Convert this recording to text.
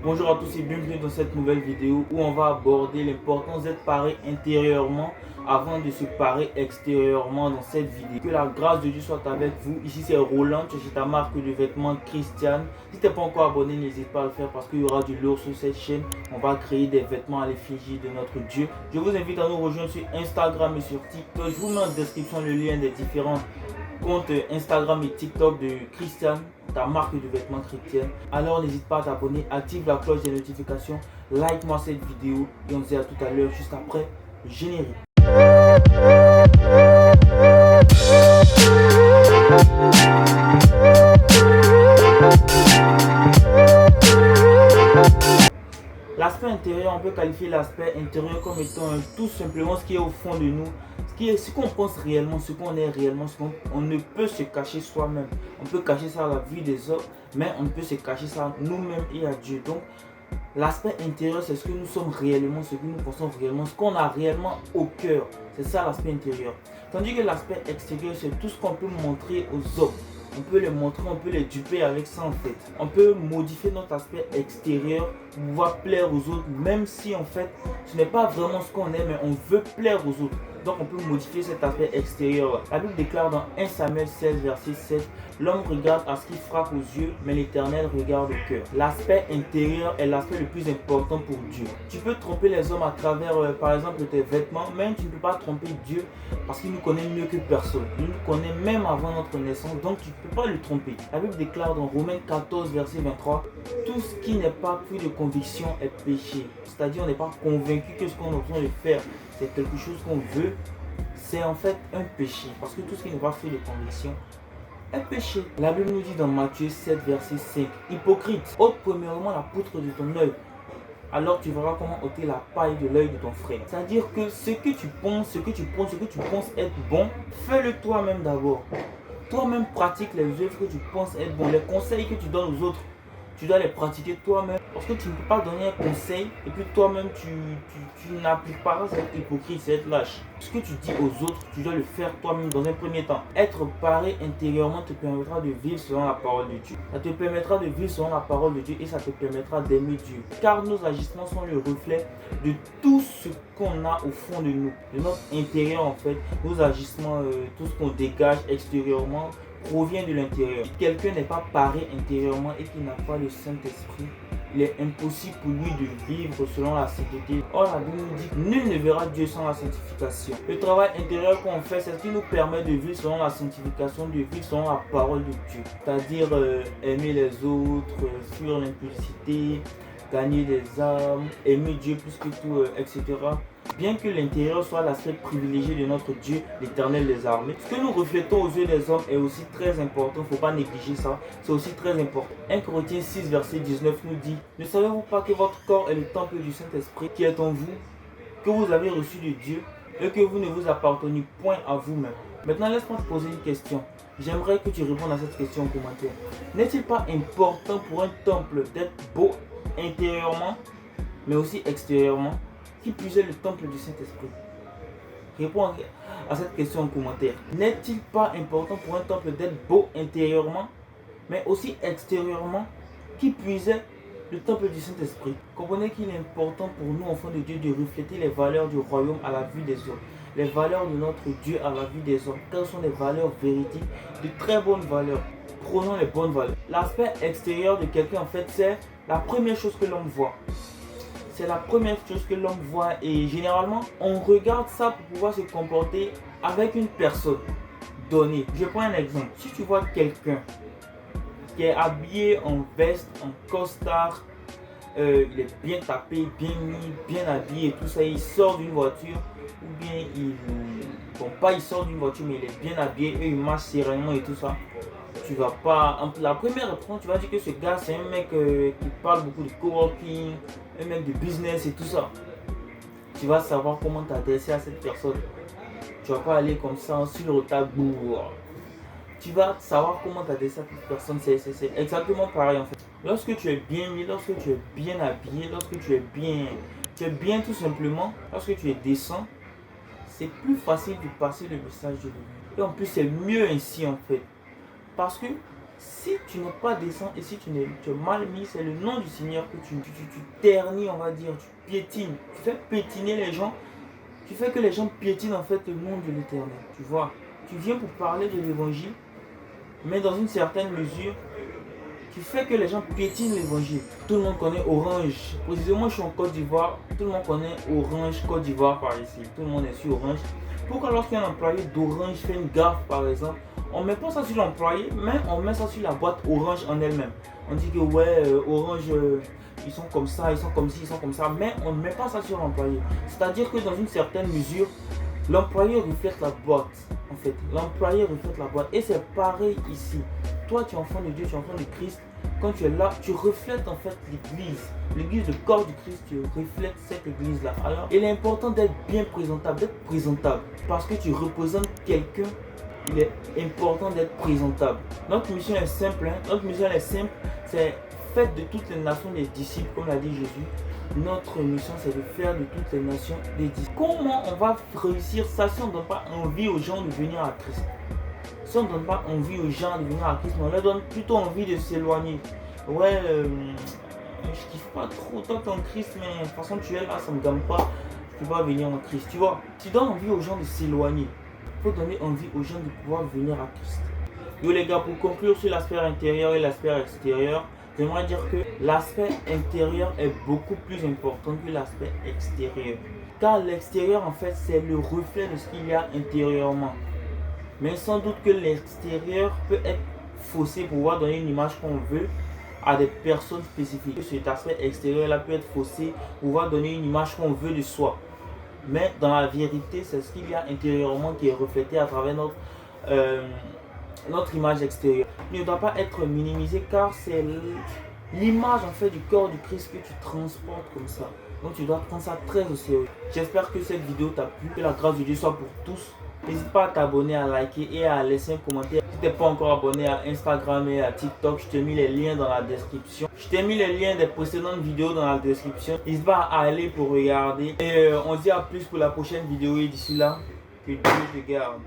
Bonjour à tous et bienvenue dans cette nouvelle vidéo où on va aborder l'importance d'être paré intérieurement avant de se parer extérieurement dans cette vidéo. Que la grâce de Dieu soit avec vous. Ici c'est Roland, tu es chez ta marque de vêtements Christian. Si tu n'es pas encore abonné, n'hésite pas à le faire parce qu'il y aura du lourd sur cette chaîne. On va créer des vêtements à l'effigie de notre Dieu. Je vous invite à nous rejoindre sur Instagram et sur TikTok. Je vous mets en description le lien des différents compte Instagram et TikTok de Christian, ta marque de vêtements chrétiens. Alors n'hésite pas à t'abonner, active la cloche des notifications, like moi cette vidéo et on se dit à tout à l'heure juste après le générique. L'aspect intérieur, on peut qualifier l'aspect intérieur comme étant tout simplement ce qui est au fond de nous, ce qu'on pense réellement, ce qu'on est réellement, on ne peut se cacher soi-même. On peut cacher ça à la vue des autres, mais on ne peut se cacher ça à nous-mêmes et à Dieu. Donc, l'aspect intérieur, c'est ce que nous sommes réellement, ce que nous pensons réellement, ce qu'on a réellement au cœur. C'est ça l'aspect intérieur. Tandis que l'aspect extérieur, c'est tout ce qu'on peut montrer aux autres. On peut les montrer, on peut les duper avec ça en fait. On peut modifier notre aspect extérieur pour pouvoir plaire aux autres, même si en fait ce n'est pas vraiment ce qu'on est, mais on veut plaire aux autres. Donc on peut modifier cet aspect extérieur. La Bible déclare dans 1 Samuel 16 verset 7, l'homme regarde à ce qui frappe aux yeux, mais l'Éternel regarde au cœur. L'aspect intérieur est l'aspect le plus important pour Dieu. Tu peux tromper les hommes à travers par exemple tes vêtements, mais tu ne peux pas tromper Dieu parce qu'il nous connaît mieux que personne. Il nous connaît même avant notre naissance, donc tu ne peux pas le tromper. La Bible déclare dans Romains 14 verset 23, tout ce qui n'est pas fruit de conviction est péché. C'est-à-dire on n'est pas convaincu que ce qu'on est en train de faire c'est quelque chose qu'on veut, c'est en fait un péché. Parce que tout ce qui n'est pas fait de conviction est péché. La Bible nous dit dans Matthieu 7, verset 5, hypocrite, ôte premièrement la poutre de ton œil. Alors tu verras comment ôter la paille de l'œil de ton frère. C'est-à-dire que ce que tu penses être bon, fais-le toi-même d'abord. Toi-même pratique les œuvres que tu penses être bon. Les conseils que tu donnes aux autres, tu dois les pratiquer toi-même. Parce que tu ne peux pas donner un conseil et puis toi-même tu n'appliques pas. C'est être hypocrite, c'est être lâche. Ce que tu dis aux autres, tu dois le faire toi-même dans un premier temps. Être paré intérieurement te permettra de vivre selon la parole de Dieu. Ça te permettra de vivre selon la parole de Dieu et ça te permettra d'aimer Dieu. Car nos agissements sont le reflet de tout ce qu'on a au fond de nous. De notre intérieur en fait. Nos agissements, tout ce qu'on dégage extérieurement provient de l'intérieur. Si quelqu'un n'est pas paré intérieurement et qu'il n'a pas le Saint-Esprit, il est impossible pour lui de vivre selon la sainteté. Or, la Bible nous dit que nul ne verra Dieu sans la sanctification. Le travail intérieur qu'on fait, c'est ce qui nous permet de vivre selon la sanctification, de vivre selon la parole de Dieu. C'est-à-dire aimer les autres, fuir l'impudicité, gagner des âmes, aimer Dieu plus que tout, etc. Bien que l'intérieur soit l'aspect privilégié de notre Dieu, l'Éternel des armées, ce que nous reflétons aux yeux des hommes est aussi très important, il ne faut pas négliger ça, c'est aussi très important. 1 Corinthiens 6 verset 19 nous dit, ne savez-vous pas que votre corps est le temple du Saint-Esprit qui est en vous, que vous avez reçu de Dieu et que vous ne vous appartenez point à vous-même. Maintenant laisse-moi te poser une question. J'aimerais que tu répondes à cette question en commentaire. N'est-il pas important pour un temple d'être beau intérieurement, mais aussi extérieurement? Qui puisait le temple du Saint-Esprit? Réponds à cette question en commentaire. N'est-il pas important pour un temple d'être beau intérieurement, mais aussi extérieurement? Qui puisait le temple du Saint-Esprit? Comprenez qu'il est important pour nous, enfants de Dieu, de refléter les valeurs du royaume à la vue des hommes. Les valeurs de notre Dieu à la vue des hommes. Quelles sont les valeurs véridiques, de très bonnes valeurs. Prenons les bonnes valeurs. L'aspect extérieur de quelqu'un, en fait, c'est la première chose que l'homme voit. C'est la première chose que l'homme voit et généralement on regarde ça pour pouvoir se comporter avec une personne donnée. Je prends un exemple. Si tu vois quelqu'un qui est habillé en veste, en costard, il est bien tapé, bien mis, bien habillé et tout ça, il sort d'une voiture ou bien il sort d'une voiture mais il est bien habillé et il marche sereinement et tout ça. Tu vas pas, la première réponse, tu vas dire que ce gars c'est un mec qui parle beaucoup de coworking, un mec de business et tout ça. Tu vas savoir comment t'adresser à cette personne. Tu vas pas aller comme ça sur le tabou. Tu vas savoir comment t'adresser à cette personne. C'est exactement pareil en fait. Lorsque tu es bien mis, lorsque tu es bien habillé, lorsque tu es bien tout simplement, lorsque tu es décent, c'est plus facile de passer le message de Dieu. Et en plus c'est mieux ainsi en fait. Parce que Si tu n'es pas décent et si tu es mal mis, c'est le nom du Seigneur que tu ternis, on va dire, tu piétines. Tu fais piétiner les gens. Tu fais que les gens piétinent en fait le nom de l'Éternel. Tu vois, tu viens pour parler de l'évangile, mais dans une certaine mesure, tu fais que les gens piétinent l'évangile. Tout le monde connaît Orange. Précisément, je suis en Côte d'Ivoire. Tout le monde connaît Orange Côte d'Ivoire par ici. Tout le monde est sur Orange. Pourquoi lorsqu'un employé d'Orange fait une gaffe par exemple, on ne met pas ça sur l'employé, mais on met ça sur la boîte Orange en elle-même. On dit que ouais, Orange, ils sont comme ça, ils sont comme ci, ils sont comme ça, mais on ne met pas ça sur l'employé. C'est-à-dire que dans une certaine mesure, l'employé reflète la boîte. En fait, l'employé reflète la boîte. Et c'est pareil ici. Toi, tu es enfant de Dieu, tu es enfant de Christ. Quand tu es là, tu reflètes en fait l'église. L'église, le corps du Christ, tu reflètes cette église-là. Alors, il est important d'être bien présentable, d'être présentable. Parce que tu représentes quelqu'un, il est important d'être présentable. Notre mission est simple, hein? Notre mission est simple. C'est faites de toutes les nations des disciples, comme l'a dit Jésus. Notre mission, c'est de faire de toutes les nations des disciples. Comment on va réussir ça si on ne donne pas envie aux gens de venir à Christ? Si on ne donne pas envie aux gens de venir à Christ, mais on leur donne plutôt envie de s'éloigner. Ouais, je kiffe pas trop, toi t'es en Christ, mais de toute façon tu es là, ça me gamme pas, je peux pas venir en Christ. Tu vois, tu donnes envie aux gens de s'éloigner. Il faut donner envie aux gens de pouvoir venir à Christ. Yo les gars, pour conclure sur l'aspect intérieur et l'aspect extérieur, j'aimerais dire que l'aspect intérieur est beaucoup plus important que l'aspect extérieur. Car l'extérieur en fait c'est le reflet de ce qu'il y a intérieurement. Mais sans doute que l'extérieur peut être faussé pour pouvoir donner une image qu'on veut à des personnes spécifiques. Cet aspect extérieur là peut être faussé pour pouvoir donner une image qu'on veut de soi. Mais dans la vérité, c'est ce qu'il y a intérieurement qui est reflété à travers notre image extérieure. Il ne doit pas être minimisé car c'est l'image en fait du corps du Christ que tu transportes comme ça. Donc tu dois prendre ça très au sérieux. J'espère que cette vidéo t'a plu, que la grâce de Dieu soit pour tous. N'hésite pas à t'abonner, à liker et à laisser un commentaire. Si tu n'es pas encore abonné à Instagram et à TikTok, je t'ai mis les liens dans la description. Je t'ai mis les liens des précédentes vidéos dans la description. N'hésite pas à aller pour regarder. Et on se dit à plus pour la prochaine vidéo. Et d'ici là, que Dieu te garde.